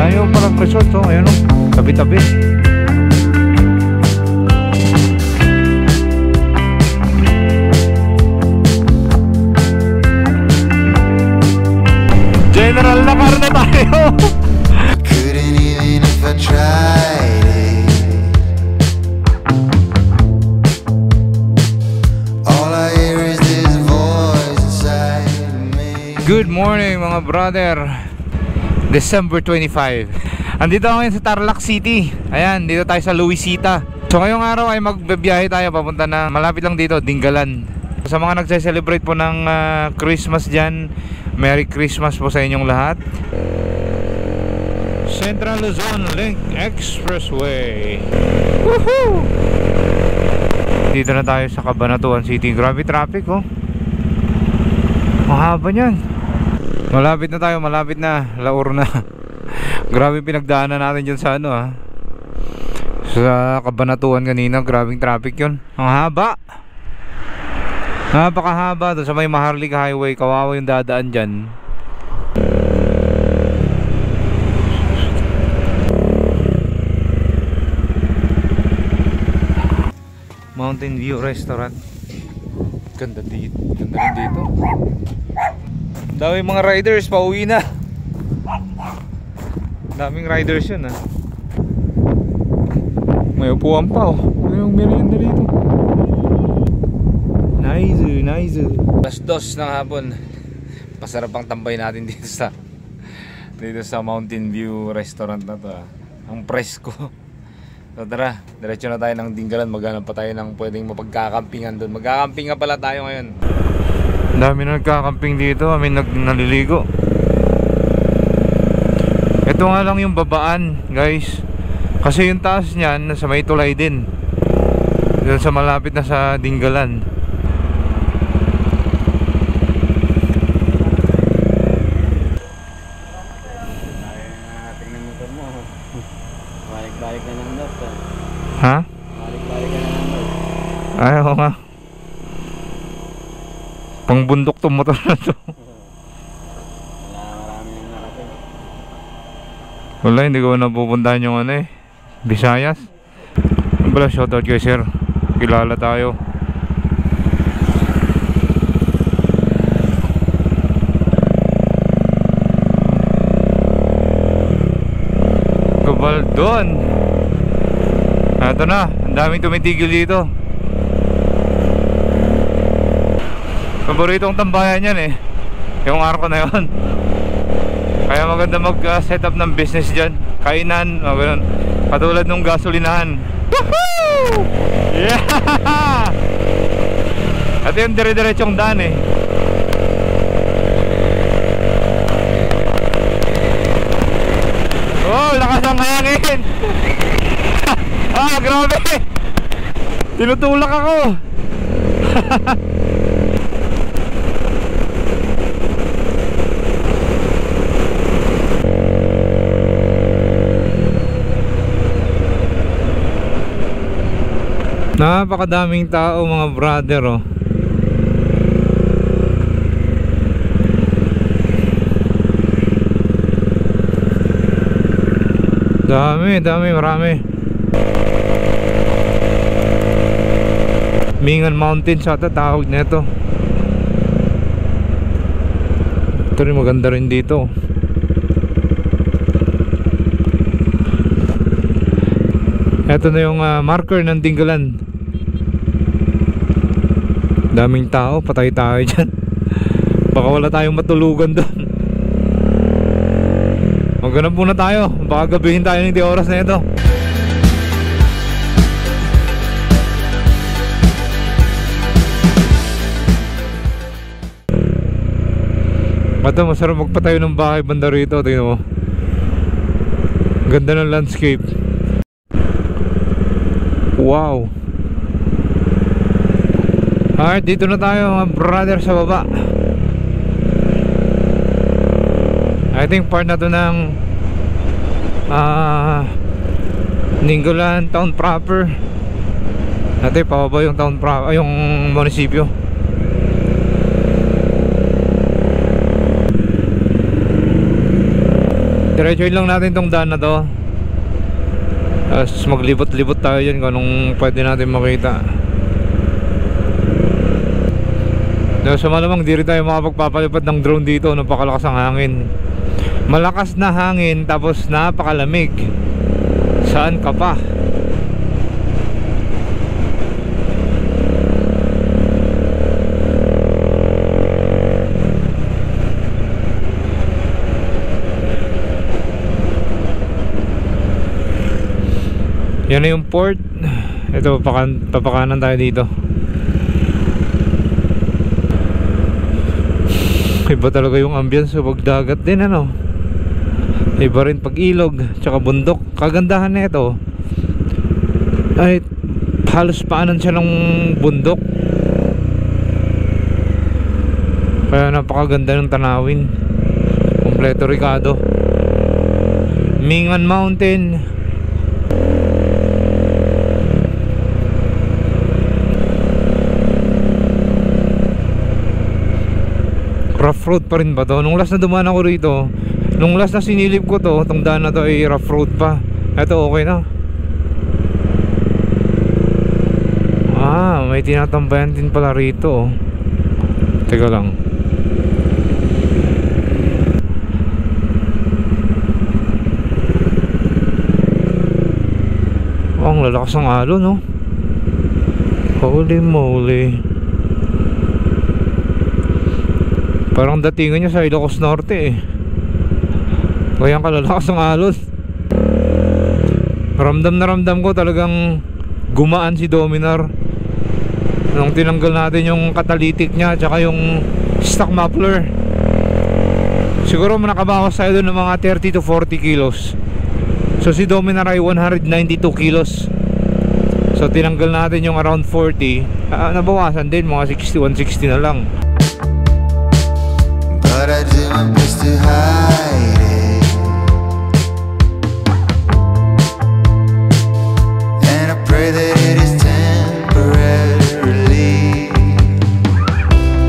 Dahil yung parang resort, oh, ayan o, tabi-tabi. General na car na tayo. Couldn't even if I tried it. All I hear is this voice inside me. Good morning mga brother. December 25. Andito ako ngayon sa Tarlac City. Ayan, dito tayo sa Luisita. So ngayong araw ay magbibiyahe tayo papunta na malapit lang dito, Dingalan. Sa mga nagse-celebrate po ng Christmas dyan, Merry Christmas po sa inyong lahat. Central Luzon Link Expressway. Woohoo! Dito na tayo sa Cabanatuan City. Grabe traffic, oh. Mahaba niyan. Malapit na tayo, malapit na. Laur na. Grabe pinagdaanan natin dyan sa ano, ha. Sa Cabanatuan kanina, grabing traffic yun. Ang haba. Napakahaba doon sa may Maharlika Highway. Kawawa yung dadaan dyan. Mountain View Restaurant. Ganda dito. Ganda rin dito. Dami mga riders, pauwi na. Daming riders yun, ha. May upuan pa, oh. Ano yung merienda dito? Nice. Alas 2 ng hapon. Pasarap ang tambay natin dito sa Mountain View Restaurant na to, ha. Ang presko. So tara, diretso na tayo ng Dingalan. Maghanap pa tayo ng pwedeng mapagkakampingan doon. Magkakamping nga pala tayo ngayon. Ang dami na nagkakamping dito. Kami naliligo. Ito nga lang yung babaan, guys. Kasi yung taas niyan nasa may tulay din. Doon sa malapit na sa Dingalan. Balik-balik na ng north, ha? Ha? Balik-balik na ng north. Ay, oo nga. Pangbundok tong motor na to. Marami nang narating. Wala, hindi ko napupuntahan yung ano eh, Visayas. Wala, shoutout kay sir. Kilala tayo. Kabaldon. Ito na, ang daming tumitigil dito. Paboritong tambayan yan eh, yung arko na yun. Kaya maganda mag-set up ng business dyan. Kainan, ganun. Katulad nung gasolinahan. Woohoo! Yeah! At yung dire-diretsong daan eh. Oh, lakas ang hangin. Ah, grabe. Tinutulak ako. Napakadaming tao mga brother, oh. Marami. Mingan Mountain sa tawag nito. Ito rin maganda rin dito. Ito na yung marker ng Dingalan. Daming tao, patay tayo dyan. Baka wala tayong matulugan doon. Maghanap muna tayo. Baka gabihin tayo ng di oras na ito. Ito, masarap magpatayo ng bahay banda rito. Tingnan mo. Ganda ng landscape. Wow. Alright, dito na tayo mga brother sa baba. I think part na to ng Dingalan town proper. Natin pababa yung town proper, yung munisipyo. Diretsuin lang natin tong daan na to. Tapos maglibot-libot tayo dyan kung anong pwede natin makita. Dahil sa malamang di rin tayo makapagpapalipad ng drone dito. Napakalakas ang hangin. Malakas na hangin tapos napakalamig. Saan ka pa? Yan na yung port. Ito, papakanan tayo dito. Iba talaga yung ambience pag dagat din, ano. Iba rin pag ilog tsaka bundok. Kagandahan na ito ay halos paanan siya ng bundok. Kaya napakaganda ng tanawin. Kompleto Ricardo. Mingan Mountain. Rough road pa rin ba to? Nung last na dumaan ako rito, nung last na sinilip ko to, itong daan na to ay rough road pa. Ito okay na. Ah, may tinatambayan din pala rito. Teka lang. Oh, ang lalakas ng alon, no? Holy moly. Parang datingan niya sa Ilocos Norte eh. Kaya kalalakas ng alon. Ramdam na ramdam ko talagang gumaan si Dominar nung tinanggal natin yung catalytic niya tsaka yung stock muffler. Siguro nakabawas tayo doon ng mga 30 to 40 kilos. So si Dominar ay 192 kilos. So tinanggal natin yung around 40. Nabawasan din, mga 60, 160 na lang. But I do my best to hide it, and I pray that it is temporarily.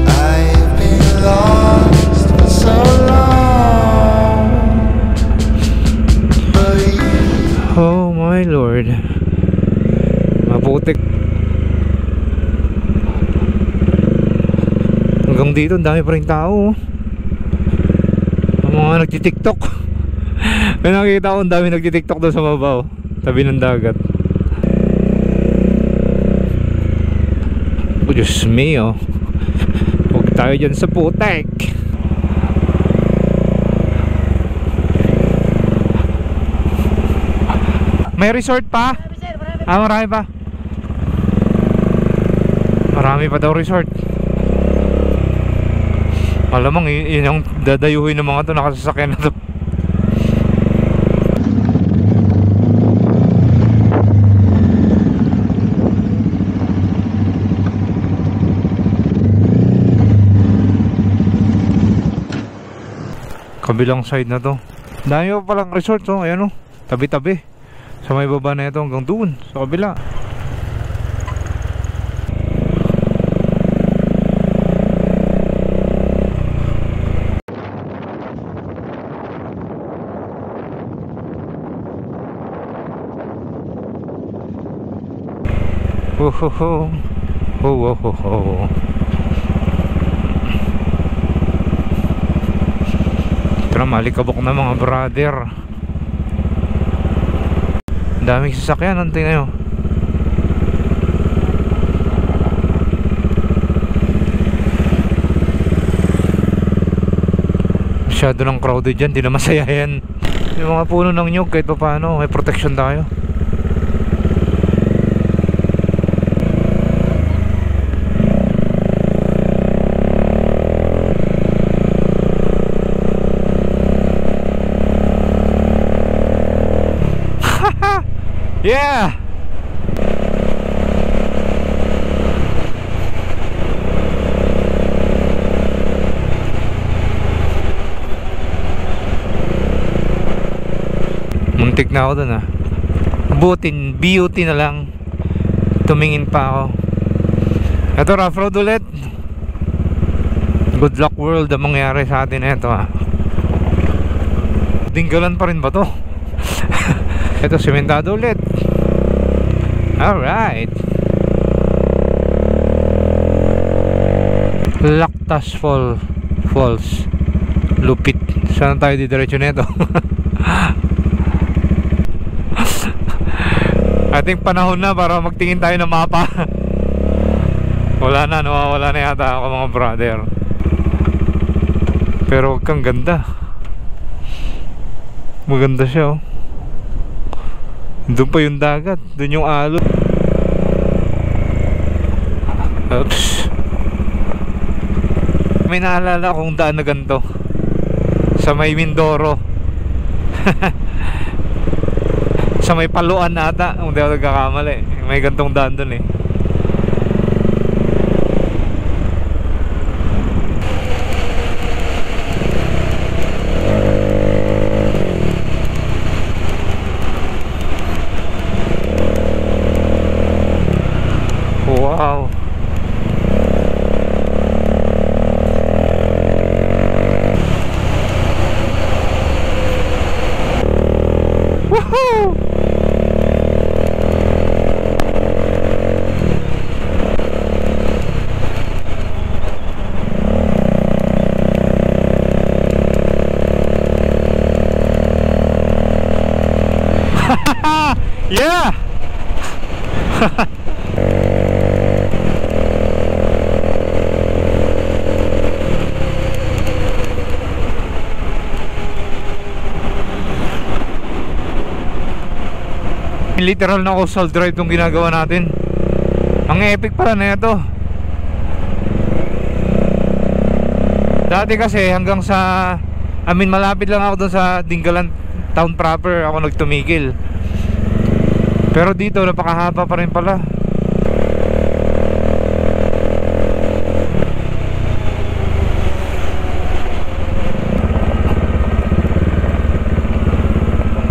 I've been lost for so long, but you... Oh my lord. Maputik. Hanggang dito, ang dami pa rin tao. Mga nagtitiktok. May nakikita ko ang dami nagtitiktok doon sa mabaw, tabi ng dagat. Oh Diyos mio, huwag tayo dyan sa putek. May resort pa? Marami pa. Marami pa daw resort. Malamang yun yung dadayuhin ng mga to, nakasasakyan na to. Kabilang side na to. Dami pa palang resort, oh. Ayan, oh. Tabi-tabi. Sa may baba na ito hanggang doon sa kabila. Ho ho ho. Ho ho ho ho. Tara, malikabok na mga brother. Daming sasakyan, tingnan nyo. Masyado ng crowded dyan, di na masaya yan. Yung mga puno ng nyug, kahit pa paano, may protection tayo. Yeah! Muntik na ako dun, ah. Abutin, beauty na lang. Tumingin pa ako. Ito, rough road ulit. Good luck world ang mangyari sa atin ito, ah. Dingalan pa rin ba to? Ito, sementado ulit. Alright. Lactas Falls. Lupit. Saan tayo didiretso nito? Ating panahon na para magtingin tayo ng mapa. Wala na, nawawala na yata ako mga brother. Pero wag kang ganda. Maganda siya, oh. Doon pa yung dagat, doon yung alon. Oops. May naalala akong daan na ganito sa may Mindoro. Sa may Paluan ata, kung di ako nagkakamali. May gantong daan doon eh. Wow. Woohoo! Yeah. Literal na coastal drive itong ginagawa natin. Ang epic pala na ito. Dati kasi hanggang sa malapit lang ako dun sa Dingalan town proper ako nagtumigil. Pero dito napakahaba pa rin pala.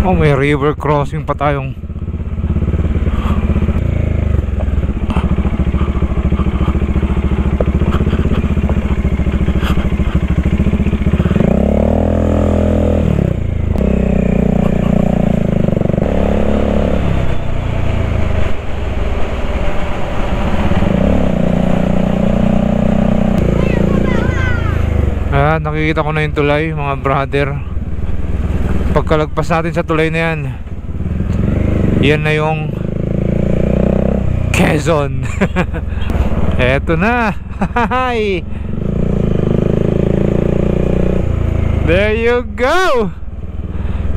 Oh, may river crossing pa tayong. Nakikita ko na yung tulay mga brother. Pagkalagpas natin sa tulay na yan, yan na yung Quezon. Eto na. There you go.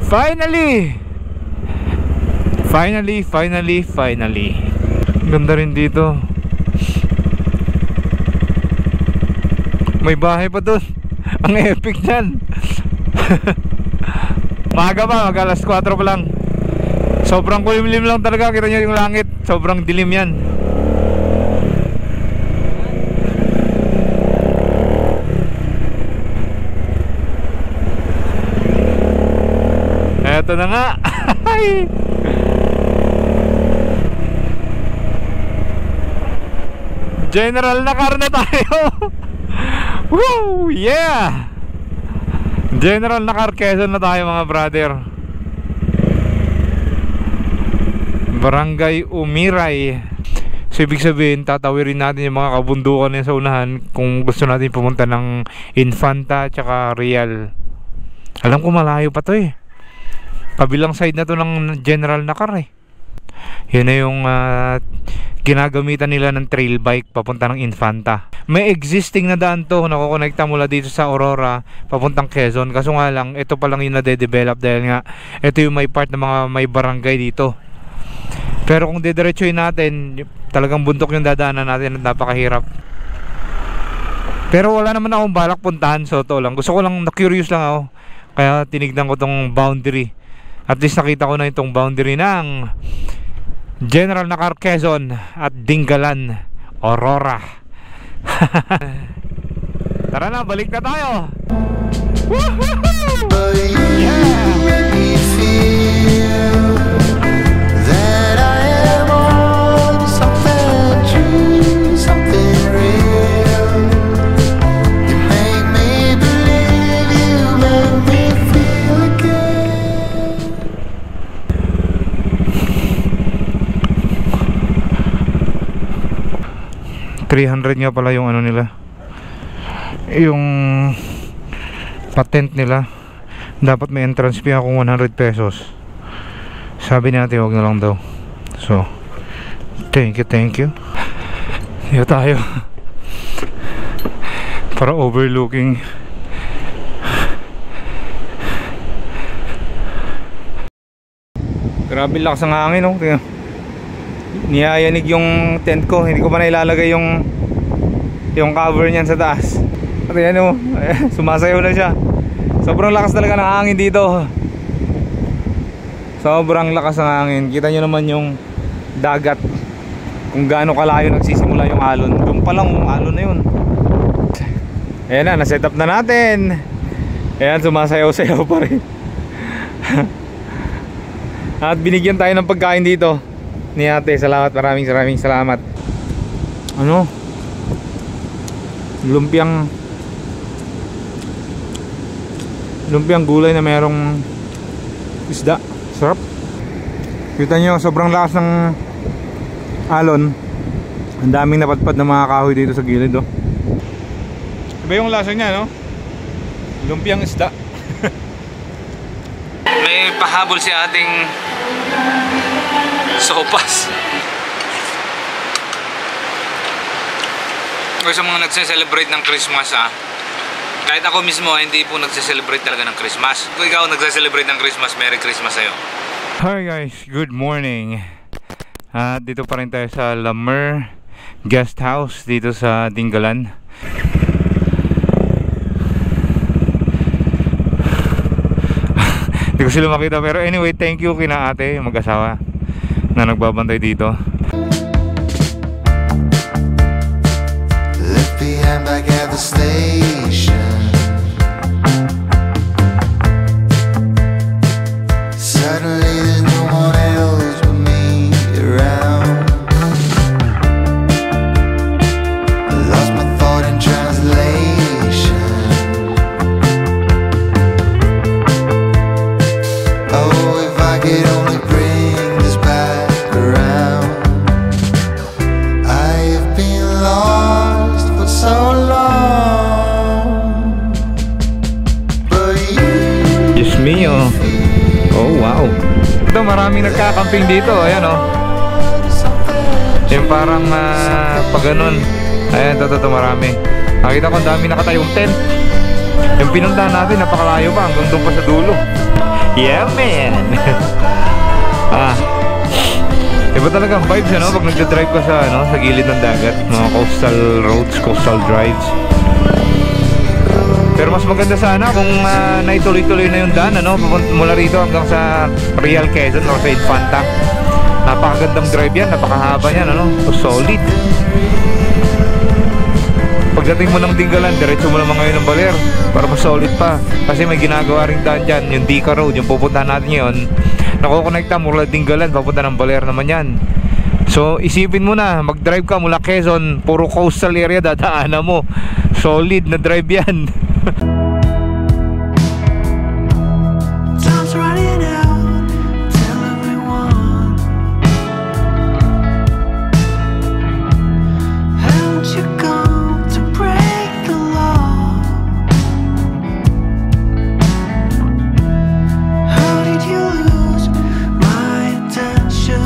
Finally. Finally. Ganda rin dito. May bahay pa doon. Ang epic nyan. Maga pa, mag alas 4 pa lang. Sobrang kulimlim lang talaga. Kita nyo yung langit, sobrang dilim yan. Eto na nga. General na car na tayo. Woo! Yeah! General na car, Quezon na tayo mga brother. Barangay Umiray. So ibig sabihin, tatawirin natin yung mga kabundukan sa unahan kung gusto natin pumunta ng Infanta tsaka Real. Alam ko malayo pa to eh. Kabilang side na to ng general na car eh. Yun na yung ginagamitan nila ng trail bike papunta ng Infanta. May existing na daan to, nakukonekta mula dito sa Aurora papuntang Quezon. Kaso nga lang, ito pa lang yung nade-develop dahil nga ito yung may part ng mga may barangay dito. Pero kung didiretsuhin natin, talagang bundok yung dadaanan natin at napakahirap. Pero wala naman akong balak puntahan, so to lang. Gusto ko lang, na-curious lang ako. Kaya tinignan ko tong boundary. At least nakita ko na itong boundary ng General na car, Quezon at Dingalan, Aurora. Tara na, balik na tayo. But you make me feel that I am on something true, something real. You make me believe, you make me feel again. 300 nga pala yung ano nila, yung patent nila. Dapat may entrance fee akong 100 pesos. Sabi natin wag na lang daw. So thank you. Dito tayo para overlooking. Grabe lakas ng hangin, oh. Niyayanig yung tent ko. Hindi ko pa nailalagay yung cover niyan sa taas. At yan, oh, sumasayaw na siya. Sobrang lakas talaga ng hangin dito. Sobrang lakas ng hangin. Kita nyo naman yung dagat, kung gaano kalayo nagsisimula yung alon. Doon pa lang yung alon na yun. Ayan na, naset up na natin. Ayan, sumasayaw-sayaw pa rin. At binigyan tayo ng pagkain dito ni ate. Salamat, maraming salamat. Ano? Lumpiang gulay na merong isda. Sarap. Kita nyo, sobrang lakas ng alon. Ang daming napadpad ng mga kahoy dito sa gilid, oh. Iba yung lasa niya, no? Lumpiang isda. May pahabol si ating sopas. O sa mga nagse-celebrate ng Christmas, kahit ako mismo hindi po nagse-celebrate talaga ng Christmas. Kung ikaw nagse-celebrate ng Christmas, Merry Christmas sa'yo. Hi guys, good morning. Dito pa rin tayo sa Lamer Guest House dito sa Dingalan. Hindi ko sila makita, pero anyway, thank you kina ate, mag-asawa na nagbabantay dito. Left behind back at the station. Suddenly there's no one else but me around. I lost my thought in translation. Oh, if I could only bring this back around. I have been lost for so long, but you Diyos mio. Oh wow. Ito, maraming nagkakamping dito. Ayan, oh. Yung parang pag ganun. Ayan, ito marami. Nakita ko ang dami nakatayong tent. Yung pinuntahan natin, napakalayo pa, hanggang doon pa sa dulo. Yeah man. Iba talaga ang vibes, ano, pag nagdadrive ka sa gilid ng dagat, mga coastal roads, coastal drives. Pero mas maganda sana kung naituloy-tuloy na yung daan, ano, mula rito hanggang sa Real Quezon or sa Infanta. Napakagandang drive yan, napakahaba yan, ano, solid. Pagdating mo ng Dingalan, diretso mo naman ngayon ng Baler para mas solid pa. Kasi may ginagawa ring daan dyan, yung Dica Road, yung pupuntahan natin ngayon. Nakukonekta mula Dingalan, papunta ng Baler naman yan. So isipin mo na, mag-drive ka mula Quezon, puro coastal area dadaanan mo. Solid na drive yan. Time's running out, tell everyone. Haven't you come to break the law? How did you lose my attention?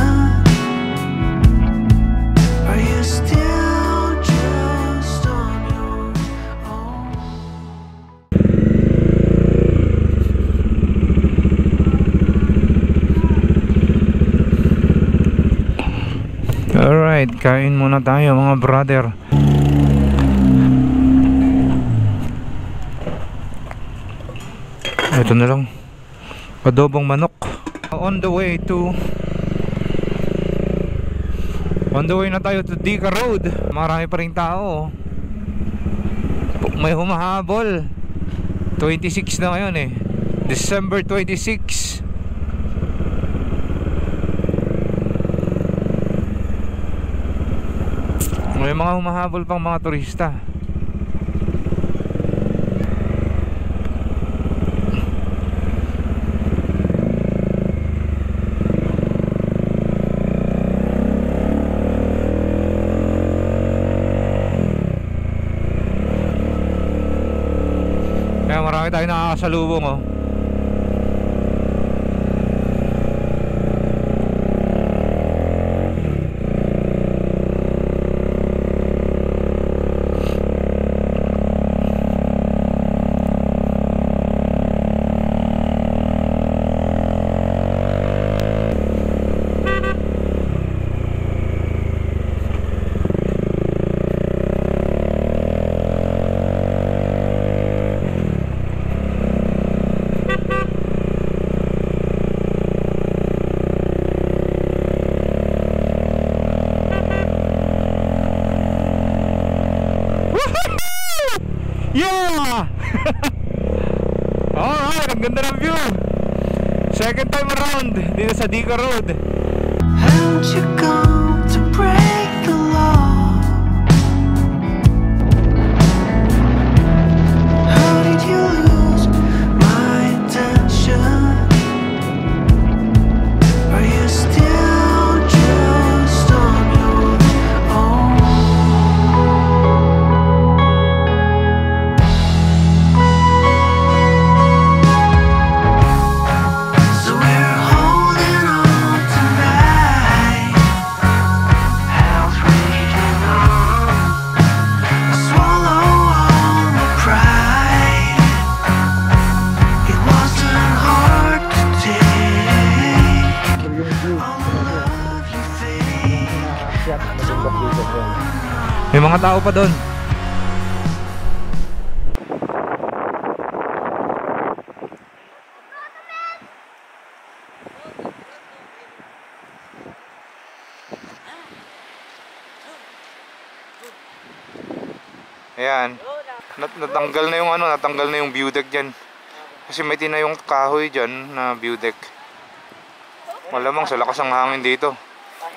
Are you still just on your own? Alright, kain muna tayo mga brother. Ito na lang, adobong manok. On the way na tayo to Dica Road. Marami pa rin tao. May humahabol. 26 na ngayon eh, December 26. May mga humahabol pang mga turista. marami tayong nakakasalubong, oh. Yeah! Alright, ang ganda ng view. Second time around dito sa Dica Road. How'd you go to break the law? How did you lose my attention? Are you still just on your own? So we're holding on tonight. Hell's raging on. I swallow all my pride. It wasn't hard to take. All the love you fake. May mga tao pa doon. Ayan. Natanggal na yung natanggal na yung view deck diyan. Kasi may tinayong kahoy diyan na view deck. Malamang sa lakas ng hangin dito.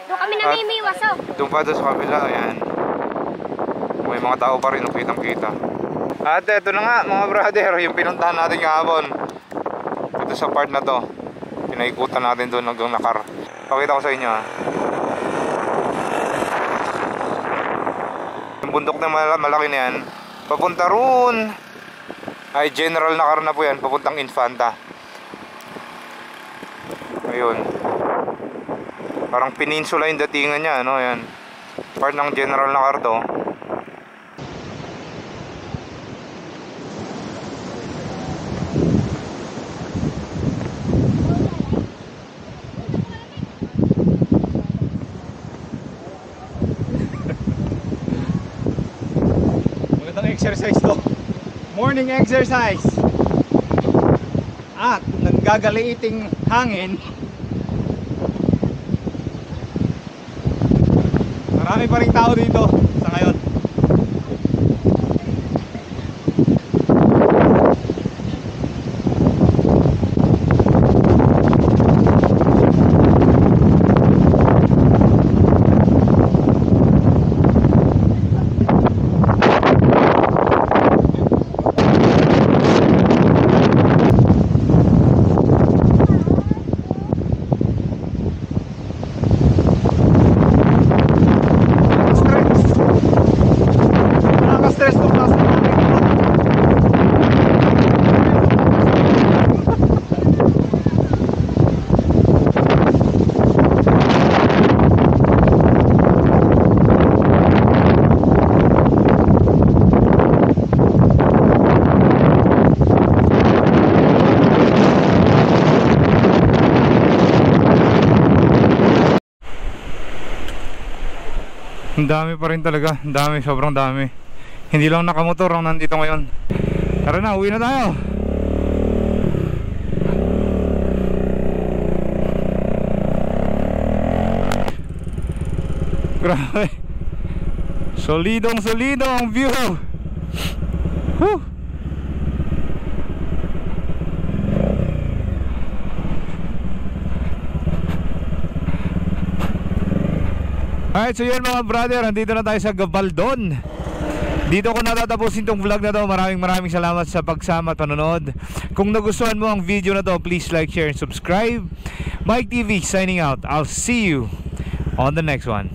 Doon kami namimiwas, oh. Doon pa doon sa kabila, ayan. May mga tao pa rin, kitang-kita. At eto na nga mga brother, yung pinuntahan natin kahapon. Ito sa part na to. Pinaikutan natin doon hanggang Nakar. Pakita ko sa inyo, ha. Yung bundok na malaki na yan, papunta roon. Ay, General Nakar na po yan, papuntang Infanta. Ayun. Parang peninsula yung datingan niya, ano, yan. Part ng General Nakar to. Magandang exercise to. Morning exercise. At naggagaliiting hangin. Marami pa rin tao dito sa ngayon. Ang dami pa rin talaga, ang dami, sobrang dami. Hindi lang nakamotor ang nandito ngayon. Tara na, uwi na tayo. Grabe. Solidong solido ang view. Whew. Alright, so yun mga brother, nandito na tayo sa Gabaldon. Dito ko natatapusin tong vlog na to. Maraming salamat sa pagsama at panonood. Kung nagustuhan mo ang video na to, please like, share, and subscribe. Mike TV signing out. I'll see you on the next one.